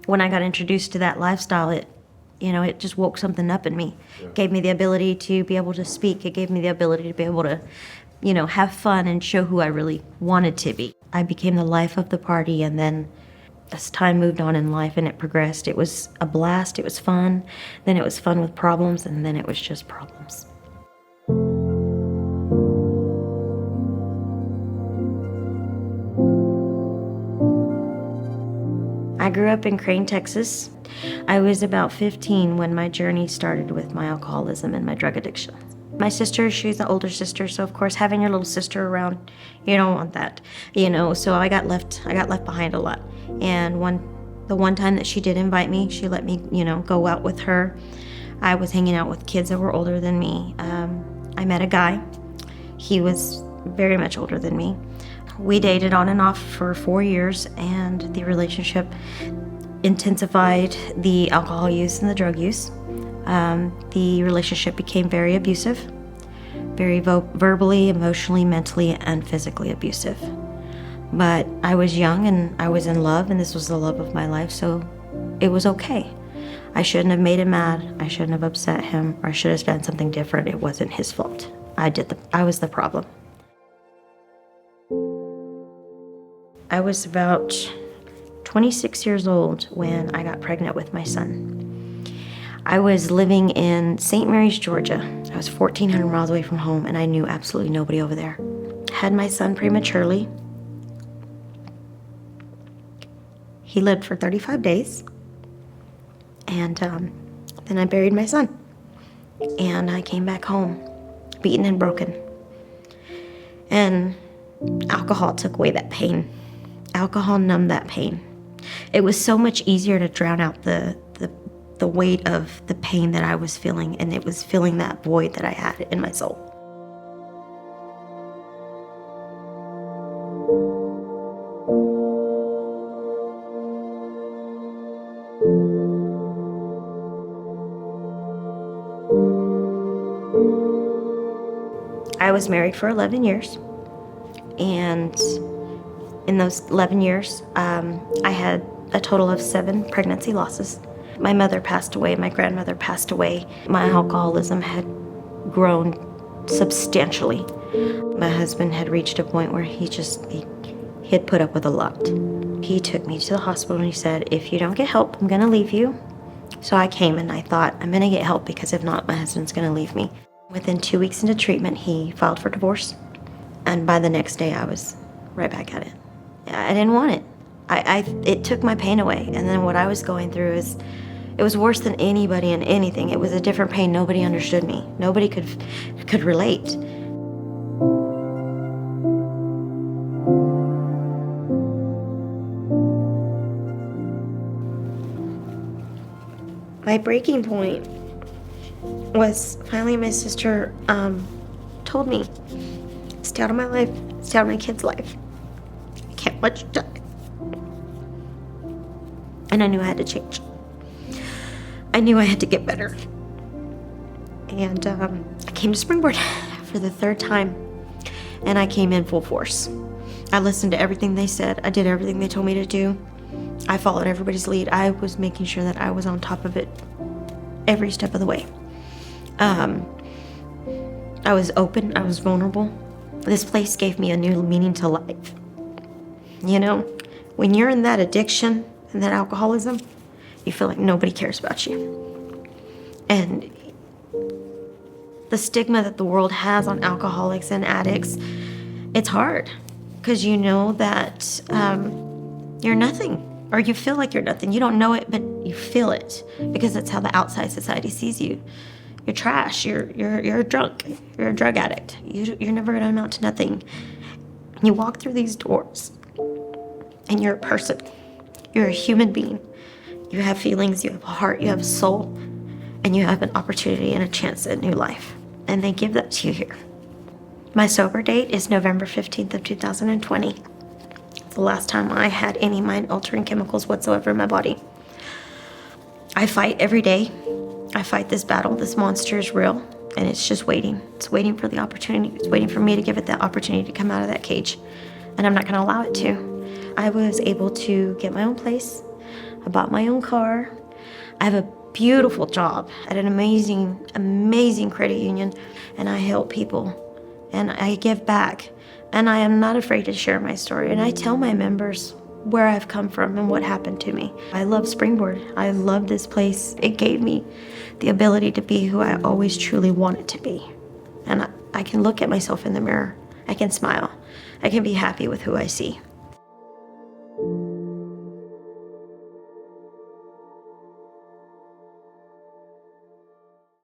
when I got introduced to that lifestyle, it just woke something up in me. Yeah. Gave me the ability to be able to speak. It gave me the ability to be able to, have fun and show who I really wanted to be. I became the life of the party, and then as time moved on in life and it progressed, it was a blast, it was fun, then it was fun with problems, and then it was just problems. I grew up in Crane, Texas. I was about 15 when my journey started with my alcoholism and my drug addiction. My sister, she's the older sister, so of course having your little sister around, you don't want that, so I got left behind a lot. And the one time that she did invite me, she let me, go out with her. I was hanging out with kids that were older than me. I met a guy. He was very much older than me. We dated on and off for 4 years, and the relationship intensified the alcohol use and the drug use. The relationship became very abusive, very verbally, emotionally, mentally, and physically abusive. But I was young and I was in love, and this was the love of my life, so it was okay. I shouldn't have made him mad. I shouldn't have upset him, or I should have done something different. It wasn't his fault. I was the problem. I was about 26 years old when I got pregnant with my son. I was living in St. Mary's, Georgia. I was 1,400 miles away from home, and I knew absolutely nobody over there. Had my son prematurely. He lived for 35 days, and then I buried my son. And I came back home, beaten and broken. And alcohol took away that pain. Alcohol numbed that pain. It was so much easier to drown out the weight of the pain that I was feeling, and it was filling that void that I had in my soul. I was married for 11 years, and in those 11 years, I had a total of 7 pregnancy losses. My mother passed away, my grandmother passed away. My alcoholism had grown substantially. My husband had reached a point where he had put up with a lot. He took me to the hospital and he said, if you don't get help, I'm gonna leave you. So I came and I thought, I'm gonna get help, because if not, my husband's gonna leave me. Within 2 weeks into treatment, he filed for divorce. And by the next day, I was right back at it. I didn't want it. It took my pain away. And then what I was going through it was worse than anybody and anything. It was a different pain. Nobody understood me. Nobody could relate. My breaking point was finally my sister told me, stay out of my life, stay out of my kid's life. I can't let you die. And I knew I had to change. I knew I had to get better. And I came to Springboard for the 3rd time, and I came in full force. I listened to everything they said. I did everything they told me to do. I followed everybody's lead. I was making sure that I was on top of it every step of the way. I was open. I was vulnerable. This place gave me a new meaning to life. When you're in that addiction and that alcoholism, you feel like nobody cares about you. And the stigma that the world has on alcoholics and addicts, it's hard, because you know that you're nothing, or you feel like you're nothing. You don't know it, but you feel it, because that's how the outside society sees you. You're trash. You're a drunk. You're a drug addict. You're never gonna amount to nothing. You walk through these doors, and you're a person. You're a human being. You have feelings, you have a heart, you have a soul, and you have an opportunity and a chance at new life. And they give that to you here. My sober date is November 15th of 2020. It's the last time I had any mind-altering chemicals whatsoever in my body. I fight every day. I fight this battle. This monster is real, and it's just waiting. It's waiting for the opportunity. It's waiting for me to give it that opportunity to come out of that cage, and I'm not gonna allow it to. I was able to get my own place. I bought my own car. I have a beautiful job at an amazing credit union, and I help people and I give back. And I am not afraid to share my story, and I tell my members where I've come from and what happened to me. I love Springboard. I love this place. It gave me the ability to be who I always truly wanted to be. And I can look at myself in the mirror. I can smile. I can be happy with who I see.